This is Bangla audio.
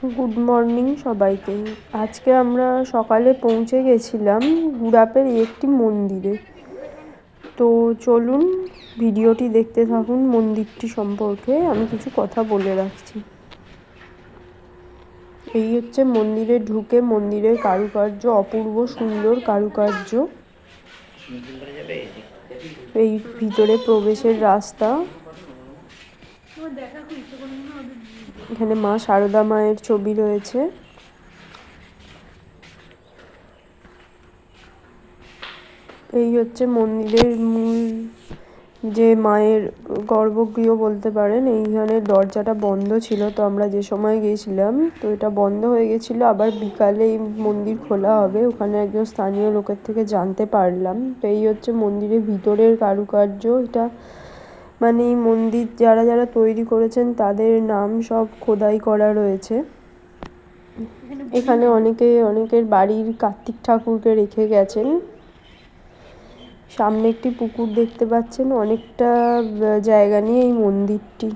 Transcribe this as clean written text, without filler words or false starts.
গুড মর্নিং সবাইকে। আজকে আমরা সকালে পৌঁছে গেছিলাম গুড়াপের একটি মন্দিরে। তো চলুন ভিডিওটি দেখতে থাকুন। মন্দিরটি সম্পর্কে আমি কিছু কথা বলে রাখছি। এই হচ্ছে মন্দিরে ঢুকে মন্দিরের কারুকার্য, অপূর্ব সুন্দর কারুকার্য। এই ভিতরে প্রবেশের রাস্তা। এখানে মা সারদা মায়ের ছবি রয়েছে। এই হচ্ছে মন্দিরের মূল যে মায়ের গর্ভগৃহ বলতে পারেন। এইখানে দরজাটা বন্ধ ছিল, তো আমরা যে সময় গিয়েছিলাম তো এটা বন্ধ হয়ে গেছিলো। আবার বিকালে এই মন্দির খোলা হবে, ওখানে একজন স্থানীয় লোকের থেকে জানতে পারলাম। তো এই হচ্ছে মন্দিরের ভিতরের কারুকার্য। এটা মানে এই মন্দির যারা যারা তৈরি করেছেন তাদের নাম সব খোদাই করা রয়েছে। এখানে অনেকের বাড়ির কার্তিক ঠাকুরকে রেখে গেছেন। সামনে একটি পুকুর দেখতে পাচ্ছেন। অনেকটা জায়গা নিয়ে এই মন্দিরটি।